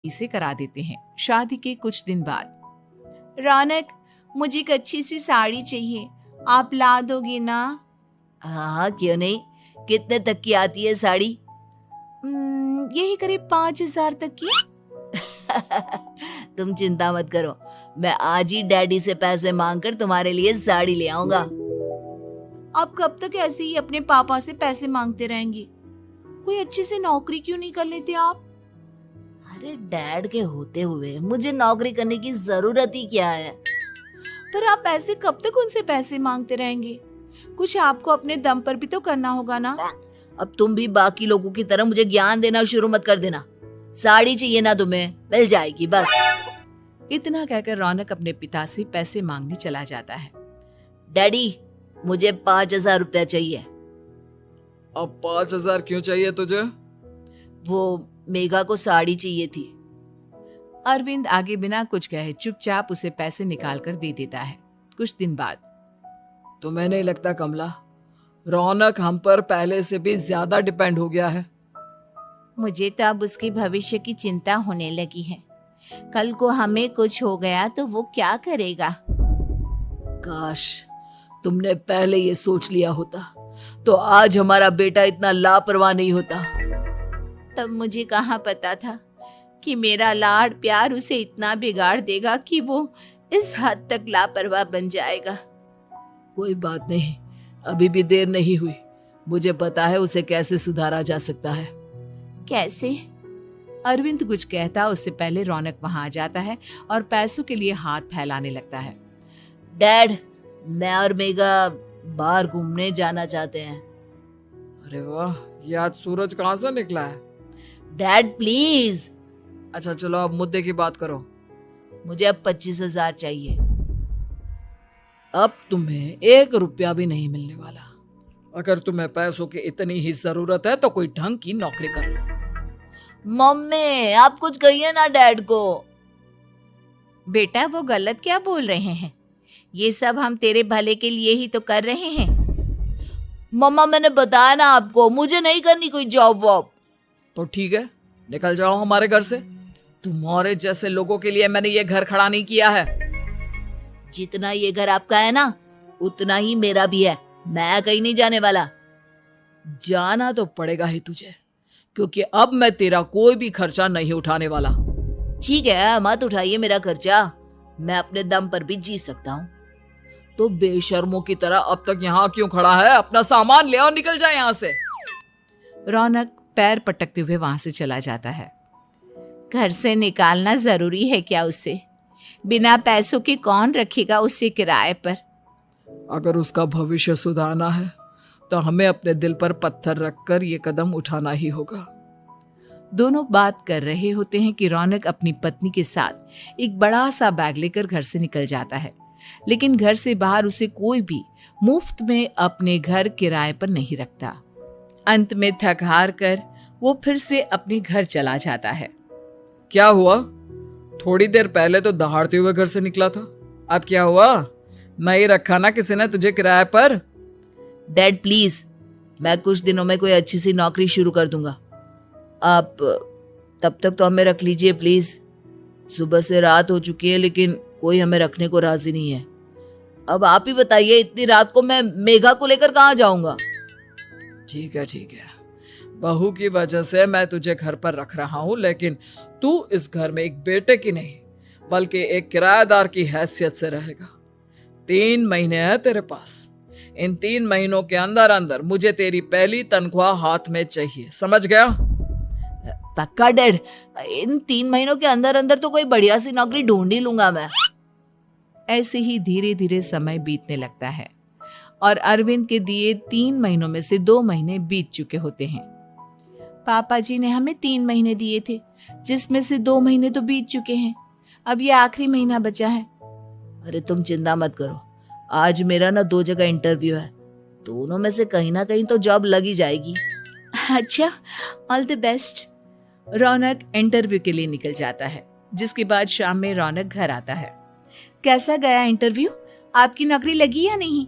से करा देते हैं। शादी के कुछ दिन बाद रौनक, मुझे एक अच्छी सी साड़ी चाहिए, आप ला दोगे ना? हाँ, क्यों नहीं। कितने तक की आती है साड़ी? यही करीब 5,000 तक की। तुम चिंता मत करो, मैं आज ही डैडी से पैसे मांगकर तुम्हारे लिए साड़ी ले आऊंगा। आप कब तक ऐसे ही अपने पापा से पैसे मांगते रहेंगे? कोई अच्छी सी नौकरी क्यों नहीं कर लेते आप? अरे डैड के होते हुए मुझे नौकरी करने की जरूरत ही क्या है? पर आप ऐसे कब तक उनसे पैसे मांगते रहेंगे? कुछ आपको अपने दम पर भी तो करना होगा ना। अब तुम भी बाकी लोगों की तरह मुझे ज्ञान देना शुरू मत कर देना। साड़ी चाहिए ना तुम्हें, मिल जाएगी बस। इतना कहकर रौनक अपने पिता से पैसे मांगने चला जाता है। डैडी, मुझे 5,000 रुपया चाहिए। अब 5,000 क्यों चाहिए तुझे? वो मेघा को साड़ी चाहिए थी। अरविंद आगे बिना कुछ कहे चुपचाप उसे पैसे निकाल कर दे देता है। कुछ दिन बाद तुम्हें नहीं लगता कमला, रौनक हम पर पहले से भी ज्यादा डिपेंड हो गया है? मुझे तो अब उसके भविष्य की चिंता होने लगी है। कल को हमें कुछ हो गया तो वो क्या करेगा? काश तुमने पहले ये सोच लिया होता तो आज हमारा बेटा इतना लापरवाह नहीं होता। तब मुझे कहाँ पता था कि मेरा लाड प्यार उसे इतना बिगाड़ देगा कि वो इस हद तक लापरवाह बन जाएगा। कोई बात नहीं, अभी भी देर नहीं हुई। मुझे पता है उसे कैसे सुधारा जा सकता है। कैसे? अरविंद कुछ कहता उससे पहले रौनक वहां आ जाता है और पैसों के लिए हाथ फैलाने लगता है। डैड, मैं और मेघा बाहर घूमने जाना चाहते हैं। अरे वाह, ये आज सूरज कहाँ से निकला है? Dad please. अच्छा चलो, अब मुद्दे की बात करो। मुझे अब 25,000 चाहिए। अब तुम्हें 1 रुपया भी नहीं मिलने वाला। अगर तुम्हें पैसों की इतनी ही जरूरत है तो कोई ढंग की नौकरी कर लो। मम्मी, आप कुछ कहिए ना डैड को। बेटा, वो गलत क्या बोल रहे हैं? ये सब हम तेरे भले के लिए ही तो कर रहे हैं। मम्मा, मैंने बताया ना आपको, मुझे नहीं करनी कोई जॉब वॉब। तो ठीक है, निकल जाओ हमारे घर से। तुम्हारे जैसे लोगों के लिए मैंने ये घर खड़ा नहीं किया है। जितना ये घर आपका है ना, उतना ही मेरा भी है। मैं कहीं नहीं जाने वाला। जाना तो पड़ेगा ही तुझे, क्योंकि अब मैं तेरा कोई भी खर्चा नहीं उठाने वाला। ठीक है, मत उठाइए मेरा खर्चा, मैं अपने दम पर भी जी सकता हूँ। तो बेशर्मों की तरह अब तक यहाँ क्यों खड़ा है? अपना सामान ले और निकल जाए यहाँ से। रौनक पैर पटकते हुए वहां से चला जाता है। घर से निकालना जरूरी है क्या उसे? बिना पैसों के कौन रखेगा उसे किराए पर? अगर उसका भविष्य सुधारना है तो हमें अपने दिल पर पत्थर रखकर ये कदम उठाना ही होगा। दोनों बात कर रहे होते हैं कि रौनक अपनी पत्नी के साथ एक बड़ा सा बैग लेकर घर से निकल जाता है, लेकिन घर से बाहर उसे कोई भी मुफ्त में अपने घर किराए पर नहीं रखता। अंत में थक हार कर वो फिर से अपने घर चला जाता है। क्या हुआ? थोड़ी देर पहले तो दहाड़ते हुए घर से निकला था, अब क्या हुआ? नहीं रखा ना किसी ने तुझे किराए पर? डैड प्लीज, मैं कुछ दिनों में कोई अच्छी सी नौकरी शुरू कर दूंगा। आप तब तक तो हमें रख लीजिए प्लीज। सुबह से रात हो चुकी है लेकिन कोई हमें रखने को राजी नहीं है। अब आप ही बताइए, इतनी रात को मैं मेघा को लेकर कहाँ जाऊंगा? ठीक है ठीक है, बहू की वजह से मैं तुझे घर पर रख रहा हूँ, लेकिन तू इस घर में एक बेटे की नहीं बल्कि एक किराएदार की हैसियत से रहेगा। 3 महीने है तेरे पास। इन 3 महीनों के अंदर अंदर मुझे तेरी पहली तनख्वाह हाथ में चाहिए, समझ गया? पक्का डैड, इन 3 महीनों के अंदर अंदर तो कोई बढ़िया सी नौकरी ढूंढ ही लूंगा मैं। ऐसे ही धीरे धीरे समय बीतने लगता है और अरविंद के दिए 3 महीनों में से 2 महीने बीत चुके होते हैं। पापा जी ने हमें 3 महीने दिए थे, जिसमें से 2 महीने तो बीत चुके हैं। अब ये आखिरी महीना बचा है। अरे तुम चिंता मत करो, आज मेरा ना 2 जगह इंटरव्यू है, दोनों में से कहीं ना कहीं तो जॉब लग ही जाएगी। अच्छा, all the best. Raunak interview के लिए निकल जाता है, जिसके बाद शाम में रौनक घर आता है। कैसा गया इंटरव्यू? आपकी नौकरी लगी या नहीं?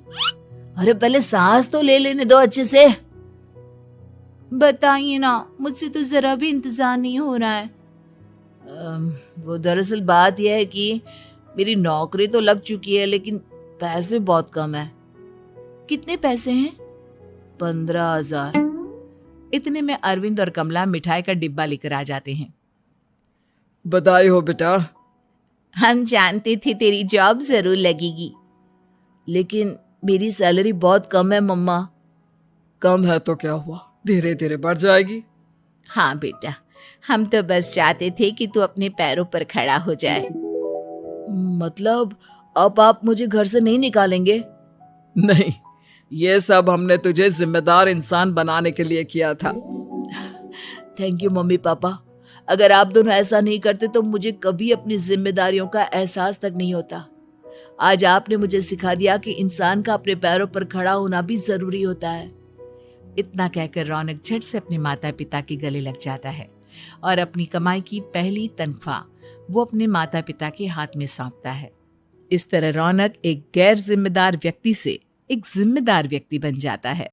अरे पहले सांस तो ले लेने दो अच्छे से। बताइए ना, मुझसे तो जरा भी इंतजार नहीं हो रहा है। वो दरअसल बात यह है कि मेरी नौकरी तो लग चुकी है लेकिन पैसे बहुत कम है। कितने पैसे हैं? 15,000। इतने में अरविंद और कमला मिठाई का डिब्बा लेकर आ जाते हैं। बधाई हो बेटा। हम जानते थे तेरी जॉब जरूर लगेगी। लेकिन मेरी सैलरी बहुत कम है मम्मा। कम है तो क्या हुआ, धीरे धीरे बढ़ जाएगी। हाँ बेटा, हम तो बस चाहते थे कि तू अपने पैरों पर खड़ा हो जाए। मतलब अब आप मुझे घर से नहीं निकालेंगे? नहीं, ये सब हमने तुझे जिम्मेदार इंसान बनाने के लिए किया था। Thank you mummy papa. अगर आप दोनों ऐसा नहीं करते तो मुझे कभी अपनी जिम्मेदारियों का एहसास तक नहीं होता। आज आपने मुझे सिखा दिया कि इंसान का अपने पैरों पर खड़ा होना भी जरूरी होता है। इतना कहकर रौनक झट से अपने माता पिता के गले लग जाता है और अपनी कमाई की पहली तनख्वाह वो अपने माता पिता के हाथ में सौंपता है। इस तरह रौनक एक गैर जिम्मेदार व्यक्ति से एक जिम्मेदार व्यक्ति बन जाता है।